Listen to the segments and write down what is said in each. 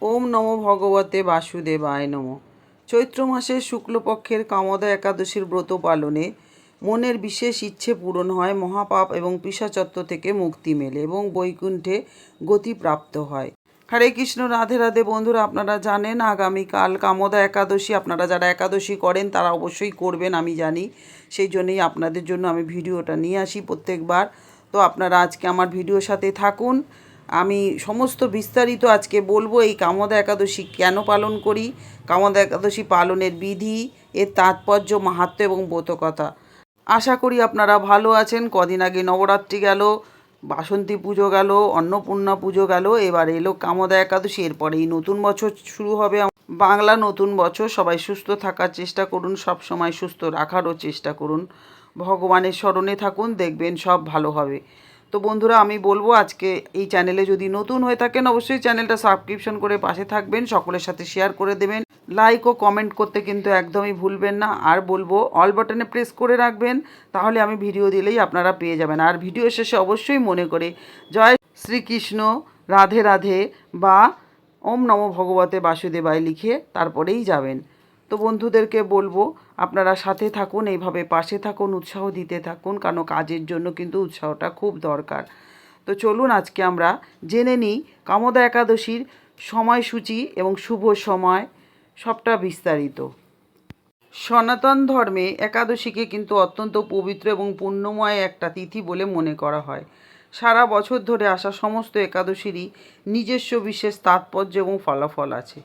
ওম নমো ভগবতে বাসুদেবায় নমঃ। চৈত্র মাসের শুক্লপক্ষের কামদা একাদশীর ব্রত পালনে মনের বিশেষ ইচ্ছে পূরণ হয়, মহাপাপ এবং পিশাচত্ব থেকে মুক্তি মেলে এবং বৈকুণ্ঠে গতিপ্রাপ্ত হয়। হরে কৃষ্ণ, রাধে রাধে। বন্ধুরা, আপনারা জানেন আগামীকাল কামদা একাদশী। আপনারা যারা একাদশী করেন তারা অবশ্যই করবেন, আমি জানি। সেই জন্যই আপনাদের জন্য আমি ভিডিওটা নিয়ে আসি প্রত্যেকবার। তো আপনারা আজকে আমার ভিডিওর সাথে থাকুন। আমি সমস্ত বিস্তারিত আজকে বলবো। এই কামদা একাদশী কেন পালন করি, কামদা একাদশী পালনের বিধি, এর তাৎপর্য, মাহাত্ম্য এবং ব্রতকথা। আশা করি আপনারা ভালো আছেন। কদিন আগে নবরাত্রি গেল, বাসন্তী পুজো গেল, অন্নপূর্ণা পুজো গেল, এবার এলো কামদা একাদশী। এরপরেই নতুন বছর শুরু হবে, বাংলা নতুন বছর। সবাই সুস্থ থাকার চেষ্টা করুন, সব সময় সুস্থ রাখারও চেষ্টা করুন, ভগবানের স্মরণে থাকুন, দেখবেন সব ভালো হবে। তো বন্ধুরা, আমি বলবো আজকে এই চ্যানেলে যদি নতুন হয়ে থাকেন অবশ্যই চ্যানেলটা সাবস্ক্রিপশন করে পাশে থাকবেন, সকলের সাথে শেয়ার করে দেবেন, লাইক ও কমেন্ট করতে কিন্তু একদমই ভুলবেন না। আর বলবো অল বাটনে প্রেস করে রাখবেন, তাহলে আমি ভিডিও দিলেই আপনারা পেয়ে যাবেন। আর ভিডিও শেষে অবশ্যই মনে করে জয় শ্রীকৃষ্ণ, রাধে রাধে বা ওম নমো ভগবতে বাসুদেবায় লিখে তারপরেই যাবেন। তো বন্ধুদেরকে বলবো আপনারা সাথে থাকুন, এইভাবে পাশে থাকুন, উৎসাহ দিতে থাকুন, কারণ কাজের জন্য কিন্তু উৎসাহটা খুব দরকার। তো চলুন আজকে আমরা জেনে নিই কামদা একাদশীর সময়সূচি এবং শুভ সময়, সবটা বিস্তারিত। সনাতন ধর্মে একাদশীকে কিন্তু অত্যন্ত পবিত্র এবং পুণ্যময় একটা তিথি বলে মনে করা হয়। সারা বছর ধরে আসা সমস্ত একাদশীরই নিজস্ব বিশেষ তাৎপর্য এবং ফলাফল আছে।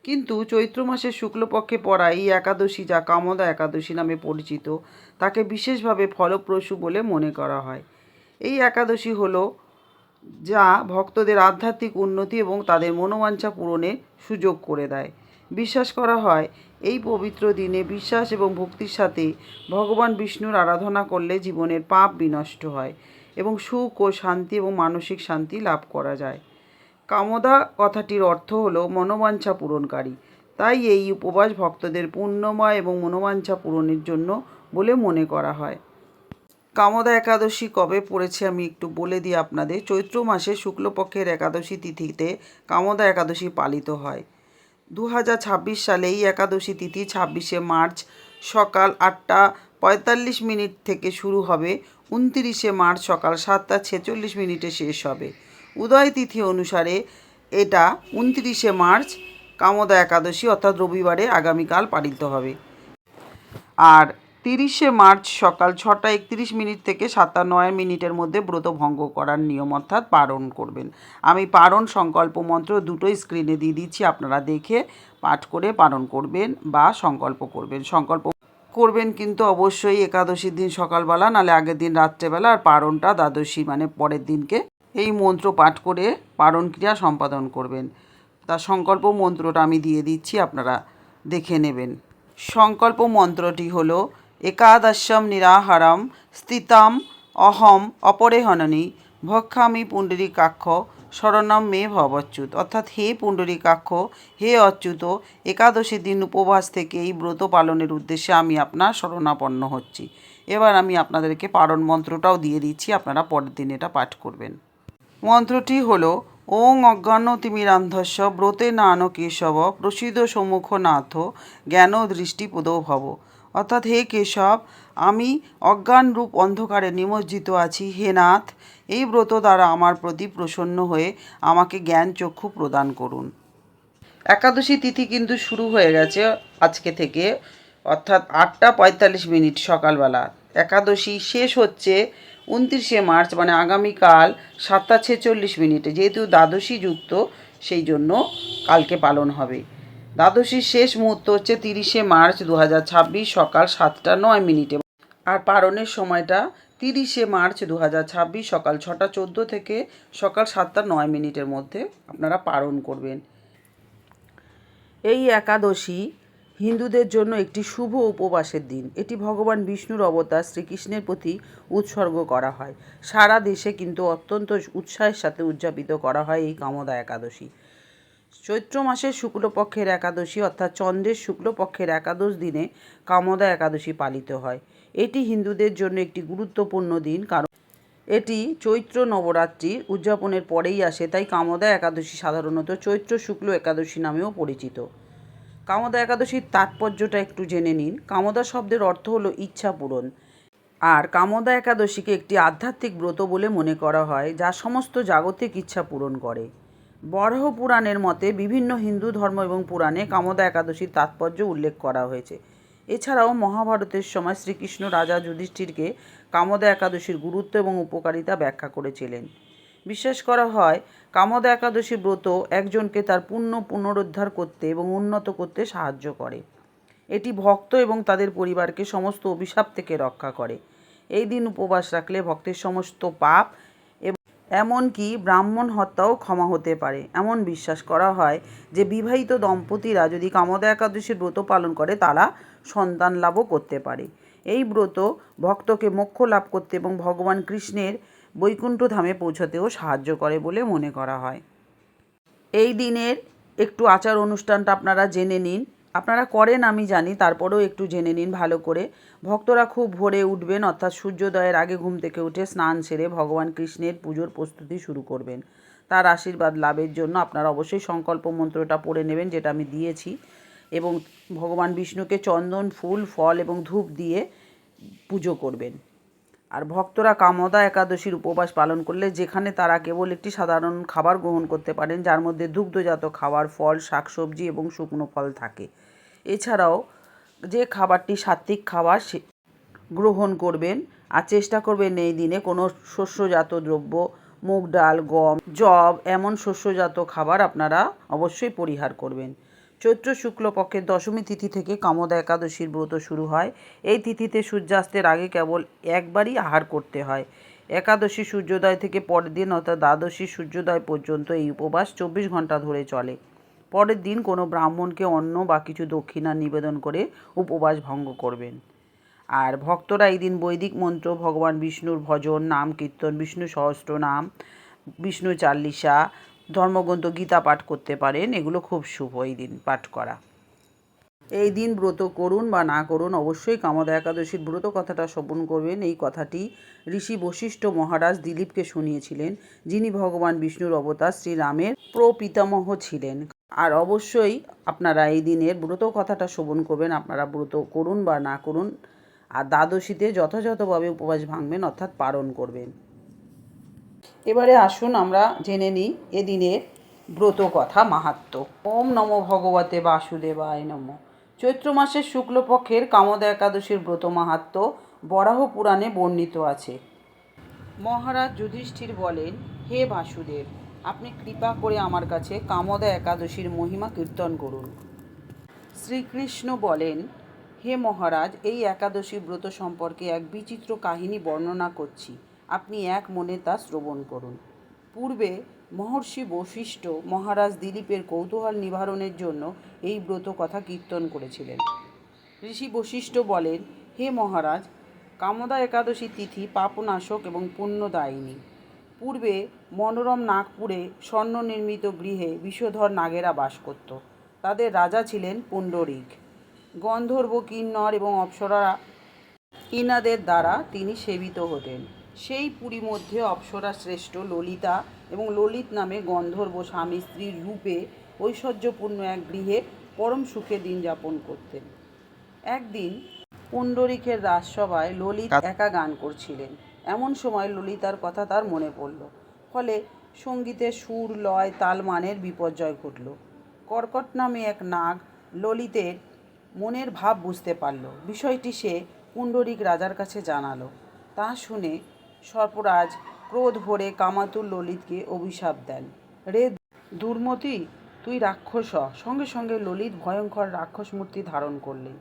কিন্তু চৈত্র মাসের শুক্লপক্ষে পড়া এই একাদশী, যা কামদা একাদশী নামে পরিচিত, তাকে বিশেষভাবে ফলপ্রসূ বলে মনে করা হয়। এই একাদশী হলো যা ভক্তদের আধ্যাত্মিক উন্নতি এবং তাদের মনোবাঞ্ছা পূরণের সুযোগ করে দেয়। বিশ্বাস করা হয় এই পবিত্র দিনে বিশ্বাস এবং ভক্তির সাথে ভগবান বিষ্ণুর আরাধনা করলে জীবনের পাপ বিনষ্ট হয় এবং সুখ ও শান্তি এবং মানসিক শান্তি লাভ করা যায়। কামদা কথাটির অর্থ হলো মনোবাঞ্ছা পূরণকারী। তাই এই উপবাস ভক্তদের পুণ্যময় এবং মনোবাঞ্ছা পূরণের জন্য বলে মনে করা হয়। কামদা একাদশী কবে পড়েছে আমি একটু বলে দিই আপনাদের। চৈত্র মাসে শুক্লপক্ষের একাদশী তিথিতে কামদা একাদশী পালিত হয়। 2026 সালে এই একাদশী তিথি 26শে মার্চ সকাল 8:45 থেকে শুরু হবে, 29শে মার্চ সকাল 7:46 শেষ হবে। উদয় তিথি অনুসারে এটা 29শে মার্চ কামদা একাদশী, অর্থাৎ রবিবারে আগামীকাল পালিত হবে। আর 30শে মার্চ সকাল 6:31 থেকে 7:09 মধ্যে ব্রত ভঙ্গ করার নিয়ম, অর্থাৎ পারণ করবেন। আমি পারণ সংকল্প মন্ত্র দুটোই স্ক্রিনে দিয়ে দিচ্ছি, আপনারা দেখে পাঠ করে পারণ করবেন বা সংকল্প করবেন। সংকল্প করবেন কিন্তু অবশ্যই একাদশীর দিন সকালবেলা, নাহলে আগের দিন রাত্রেবেলা, আর পারণটা দ্বাদশী মানে পরের দিনকে এই মন্ত্র পাঠ করে পারণ ক্রিয়া সম্পাদন করবেন। তার সংকল্প মন্ত্রটা আমি দিয়ে দিচ্ছি, আপনারা দেখে নেবেন। সংকল্প মন্ত্রটি হল একাদশম নিরাহারম স্থিতাম অহম অপরেহননি ভক্ষামি পুণ্ডরীকাক্ষ শরণম মে ভবচ্যুত। অর্থাৎ হে পুণ্ডরীকাক্ষ, হে অচ্যুত, একাদশীর দিন উপবাস থেকে এই ব্রত পালনের উদ্দেশ্যে আমি আপনার শরণাপন্ন হচ্ছি। এবার আমি আপনাদেরকে পারণ মন্ত্রটাও দিয়ে দিচ্ছি, আপনারা পরের দিন এটা পাঠ করবেন। মন্ত্রটি হল ওং অজ্ঞানতিমিরান্ধস্য ব্রতে নান কেশব প্রসিদ্ধ সম্মুখ নাথ জ্ঞান দৃষ্টি প্রদৌ ভব। অর্থাৎ হে কেশব, আমি অজ্ঞান রূপ অন্ধকারে নিমজ্জিত আছি। হে নাথ, এই ব্রত দ্বারা আমার প্রতি প্রসন্ন হয়ে আমাকে জ্ঞান চক্ষু প্রদান করুন। একাদশী তিথি কিন্তু শুরু হয়ে গেছে আজকে থেকে, অর্থাৎ 8:45 সকালবেলা। একাদশী শেষ হচ্ছে 29শে মার্চ মানে আগামীকাল 7:46। যেহেতু দ্বাদশী যুক্ত, সেই জন্য কালকে পালন হবে। দ্বাদশীর শেষ মুহূর্ত হচ্ছে 30শে মার্চ 2026 সকাল 7:09। আর পারণের সময়টা 30শে মার্চ 2026 সকাল 6:14 থেকে সকাল 7:09 মধ্যে আপনারা পালন করবেন। এই একাদশী হিন্দুদের জন্য একটি শুভ উপবাসের দিন। এটি ভগবান বিষ্ণুর অবতার শ্রীকৃষ্ণের প্রতি উৎসর্গ করা হয়। সারা দেশে কিন্তু অত্যন্ত উৎসাহের সাথে উদযাপিত করা হয় এই কামদা একাদশী। চৈত্র মাসের শুক্লপক্ষের একাদশী, অর্থাৎ চন্দ্রের শুক্লপক্ষের একাদশ দিনে কামদা একাদশী পালিত হয়। এটি হিন্দুদের জন্য একটি গুরুত্বপূর্ণ দিন, কারণ এটি চৈত্র নবরাত্রির উদযাপনের পরেই আসে, তাই কামদা একাদশী সাধারণত চৈত্র শুক্ল একাদশী নামেও পরিচিত। কামদা একাদশীর তাৎপর্যটা একটু জেনে নিন। কামদা শব্দের অর্থ হলো ইচ্ছা পূরণ। আর কামদা একাদশীকে একটি আধ্যাত্মিক ব্রত বলে মনে করা হয়, যা সমস্ত জাগতিক ইচ্ছা পূরণ করে। বরাহ পুরাণের মতে বিভিন্ন হিন্দু ধর্ম এবং পুরাণে কামদা একাদশীর তাৎপর্য উল্লেখ করা হয়েছে। এছাড়াও মহাভারতের সময় শ্রীকৃষ্ণ রাজা যুধিষ্ঠিরকে কামদা একাদশীর গুরুত্ব এবং উপকারিতা ব্যাখ্যা করেছিলেন। বিশ্বাস করা হয় কামদা একাদশী ব্রত একজনকে তার পুণ্য পুনরুদ্ধার করতে এবং উন্নত করতে সাহায্য করে। এটি ভক্ত এবং তাদের পরিবারকে সমস্ত অভিশাপ থেকে রক্ষা করে। এই দিন উপবাস রাখলে ভক্তের সমস্ত পাপ এবং এমনকি ব্রাহ্মণ হত্যাও ক্ষমা হতে পারে। এমন বিশ্বাস করা হয় যে বিবাহিত দম্পতিরা যদি কামদা একাদশীর ব্রত পালন করে তারা সন্তান লাভও করতে পারে। এই ব্রত ভক্তকে মোক্ষ লাভ করতে এবং ভগবান কৃষ্ণের বৈকুণ্ঠ ধামে পৌঁছতেও সাহায্য করে বলে মনে করা হয়। এই দিনের একটু আচার অনুষ্ঠানটা আপনারা জেনে নিন। আপনারা করেন আমি জানি, তারপরেও একটু জেনে নিন ভালো করে। ভক্তরা খুব ভোরে উঠবেন, অর্থাৎ সূর্যোদয়ের আগে ঘুম থেকে উঠে স্নান সেরে ভগবান কৃষ্ণের পুজোর প্রস্তুতি শুরু করবেন। তার আশীর্বাদ লাভের জন্য আপনারা অবশ্যই সংকল্প মন্ত্রটা পড়ে নেবেন, যেটা আমি দিয়েছি, এবং ভগবান বিষ্ণুকে চন্দন, ফুল, ফল এবং ধূপ দিয়ে পুজো করবেন। আর ভক্তরা কামদা একাদশীর উপবাস পালন করলে যেখানে তারা কেবল একটি সাধারণ খাবার গ্রহণ করতে পারেন, যার মধ্যে দুগ্ধজাত খাবার, ফল, শাকসবজি এবং শুকনো ফল থাকে। এছাড়াও যে খাবারটি সাত্ত্বিক খাবার সে গ্রহণ করবেন। আর চেষ্টা করবেন এই দিনে কোনো শস্যজাত দ্রব্য, মুগ ডাল, গম, যব এমন শস্যজাত খাবার আপনারা অবশ্যই পরিহার করবেন। চৈত্র শুক্লপক্ষের দশমী তিথি থেকে কামদা একাদশীর ব্রত শুরু হয়। এই তিথিতে সূর্যাস্তের আগে কেবল একবারই আহার করতে হয়। একাদশী সূর্যোদয় থেকে পরের দিন অর্থাৎ দ্বাদশী সূর্যোদয় পর্যন্ত এই উপবাস 24 ঘন্টা ধরে চলে। পরের দিন কোনো ব্রাহ্মণকে অন্ন বা কিছু দক্ষিণা নিবেদন করে উপবাস ভঙ্গ করবেন। আর ভক্তরা এই দিন বৈদিক মন্ত্র, ভগবান বিষ্ণুর ভজন, নাম কীর্তন, বিষ্ণু সহস্রনাম, বিষ্ণু চাল্লিশা, ধর্মগ্রন্থ গীতা পাঠ করতে পারেন। এগুলো খুব শুভ এই দিন পাঠ করা। এই দিন ব্রত করুন বা না করুন, অবশ্যই কামদা একাদশীর ব্রত কথাটা শ্রবণ করবেন। এই কথাটি ঋষি বশিষ্ঠ মহারাজ দিলীপকে শুনিয়েছিলেন, যিনি ভগবান বিষ্ণুর অবতার শ্রীরামের প্রপিতামহ ছিলেন। আর অবশ্যই আপনারা এই দিনের ব্রত কথাটা শ্রবণ করবেন। আপনারা ব্রত করুন বা না করুন, আর দ্বাদশীতে যথাযথভাবে উপবাস ভাঙবেন, অর্থাৎ পালন করবেন। এবারে আসুন আমরা জেনে নিই এদিনের ব্রত কথা মাহাত্ম্য। ওম নমো ভগবতে বাসুদেবায় নমঃ। চৈত্র মাসের শুক্লপক্ষের কামদা একাদশীর ব্রত মাহাত্ম্য বরাহ পুরাণে বর্ণিত আছে। মহারাজ যুধিষ্ঠির বলেন, হে বাসুদেব, আপনি কৃপা করে আমার কাছে কামদা একাদশীর মহিমা কীর্তন করুন। শ্রীকৃষ্ণ বলেন, হে মহারাজ, এই একাদশী ব্রত সম্পর্কে এক বিচিত্র কাহিনী বর্ণনা করছি, আপনি এক মনে তা শ্রবণ করুন। পূর্বে মহর্ষি বশিষ্ঠ মহারাজ দিলীপের কৌতূহল নিবারণের জন্য এই ব্রত কথা কীর্তন করেছিলেন। ঋষি বশিষ্ঠ বলেন, হে মহারাজ, কামদা একাদশী তিথি পাপনাশক এবং পুণ্যদায়িনী। পূর্বে মনোরম নাগপুরে স্বর্ণনির্মিত গৃহে বিষধর নাগেরা বাস করত। তাদের রাজা ছিলেন পুণ্ডরিক। গন্ধর্ব, কিন্নর এবং অপ্সরা ইনাদের দ্বারা তিনি সেবিত হতেন। সেই পুরী মধ্যে অপ্সরা শ্রেষ্ঠ ললিতা এবং ললিত নামে গন্ধর্ব স্বামী স্ত্রীর রূপে ঐশ্বর্যপূর্ণ এক গৃহে পরম সুখে দিন যাপন করতেন। একদিন পুণ্ডরিকের রাজসভায় ললিত একা গান করছিলেন। এমন সময় ললিতার কথা তার মনে পড়ল। ফলে সঙ্গীতের সুর, লয়, তাল, মানের বিপর্যয় ঘটল। কর্কট নামে এক নাগ ললিতের মনের ভাব বুঝতে পারল। বিষয়টি সে পুণ্ডরিক রাজার কাছে জানালো। তা শুনে সর্পরাজ ক্রোধ ভরে কামাতুর ললিতকে অভিশাপ দেন। রে দুর্মতি, তুই রাক্ষস হ। সঙ্গে সঙ্গে ললিত ভয়ঙ্কর রাক্ষস মূর্তি ধারণ করলেন।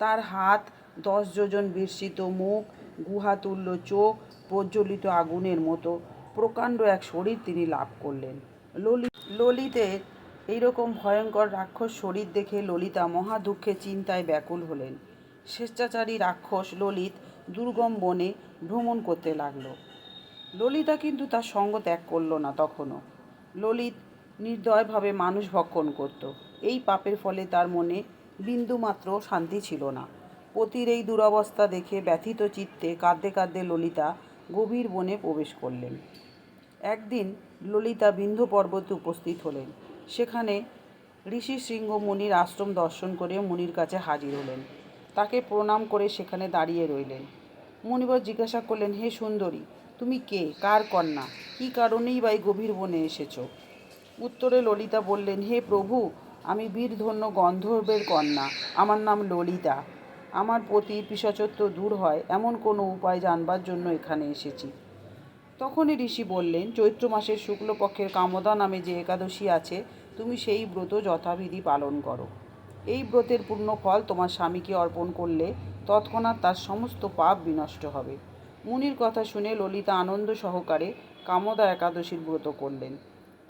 তার হাত 10 যোজন বিস্তৃত, মুখ গুহাতুল্য, চোখ প্রজ্বলিত আগুনের মতো প্রকাণ্ড এক শরীর তিনি লাভ করলেন। ললিতের এইরকম ভয়ঙ্কর রাক্ষস শরীর দেখে ললিতা মহা দুঃখে চিন্তায় ব্যাকুল হলেন। স্বেচ্ছাচারী রাক্ষস ললিত দুর্গম বনে ভ্রমণ করতে লাগল। ললিতা কিন্তু তার সঙ্গ ত্যাগ করল না। তখনও ললিত নির্দয়ভাবে মানুষ ভক্ষণ করত। এই পাপের ফলে তার মনে বিন্দুমাত্র শান্তি ছিল না। পতির এই দুরবস্থা দেখে ব্যথিত চিত্তে কাঁদতে কাঁদতে ললিতা গভীর বনে প্রবেশ করলেন। একদিন ললিতা বিন্ধ্য পর্বতে উপস্থিত হলেন। সেখানে ঋষি শৃঙ্গ মুনির আশ্রম দর্শন করে মুনির কাছে হাজির হলেন। তাকে প্রণাম করে সেখানে দাঁড়িয়ে রইলেন। মুনিবর জিজ্ঞাসা করলেন, হে সুন্দরী, তুমি কে, কার কন্যা, কী কারণেই বা এই গভীর বনে এসেছ? উত্তরে ললিতা বললেন, হে প্রভু, আমি বীরধন্য গন্ধর্বের কন্যা। আমার নাম ললিতা। আমার পতির পিশাচত্ব দূর হয় এমন কোনো উপায় জানবার জন্য এখানে এসেছি। তখনই ঋষি বললেন, চৈত্র মাসের শুক্লপক্ষের কামদা নামে যে একাদশী আছে, তুমি সেই ব্রত যথাবিধি পালন করো। এই ব্রতের পূর্ণ ফল তোমার স্বামীকে অর্পণ করলে তৎক্ষণাৎ তার সমস্ত পাপ বিনষ্ট হবে। মুনির কথা শুনে ললিতা আনন্দ সহকারে কামদা একাদশীর ব্রত করলেন।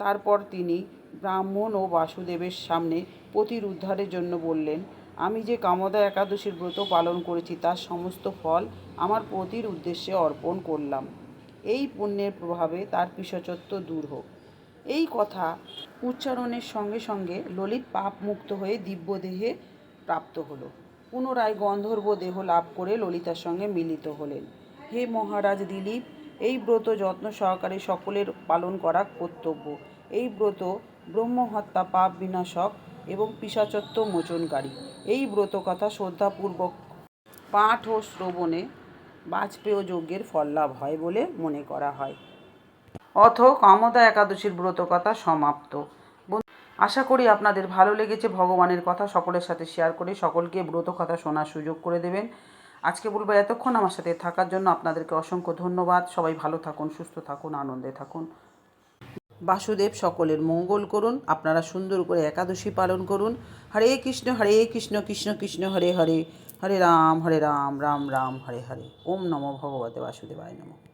তারপর তিনি ব্রাহ্মণ ও বাসুদেবের সামনে পতির উদ্ধারের জন্য বললেন, আমি যে কামদা একাদশীর ব্রত পালন করেছি তার সমস্ত ফল আমার পতির উদ্দেশ্যে অর্পণ করলাম। এই পুণ্যের প্রভাবে তার পিশাচত্ব দূর হোক। এই কথা উচ্চারণের সঙ্গে সঙ্গে ললিত পাপ মুক্ত হয়ে দিব্যদেহে প্রাপ্ত হল। পুনরায় গন্ধর্ব দেহ লাভ করে ললিতার সঙ্গে মিলিত হলেন। হে মহারাজ দিলীপ, এই ব্রত যত্ন সহকারে সকলের পালন করা কর্তব্য। এই ব্রত ব্রহ্মহত্যা, পাপ বিনাশক এবং পিশাচত্ব মোচনকারী। এই ব্রত কথা শ্রদ্ধাপূর্বক পাঠ ও শ্রবণে বাজপেয় যজ্ঞের ফল লাভ হয় বলে মনে করা হয়। অথ কামদা একাদশীর ব্রত কথা সমাপ্ত। আশা করি আপনাদের ভালো লেগেছে। ভগবানের কথা সকলের সাথে শেয়ার করে সকলকে ব্রত কথা শোনার সুযোগ করে দেবেন। আজকে বলবো, এতক্ষণ আমার সাথে থাকার জন্য আপনাদেরকে অসংখ্য ধন্যবাদ। সবাই ভালো থাকুন, সুস্থ থাকুন, আনন্দে থাকুন। বাসুদেব সকলের মঙ্গল করুন। আপনারা সুন্দর করে একাদশী পালন করুন। হরে কৃষ্ণ কৃষ্ণ কৃষ্ণ হরে হরে, হরে রাম রাম রাম হরে হরে। ওম নমো ভগবতে বাসুদেবায় নমঃ।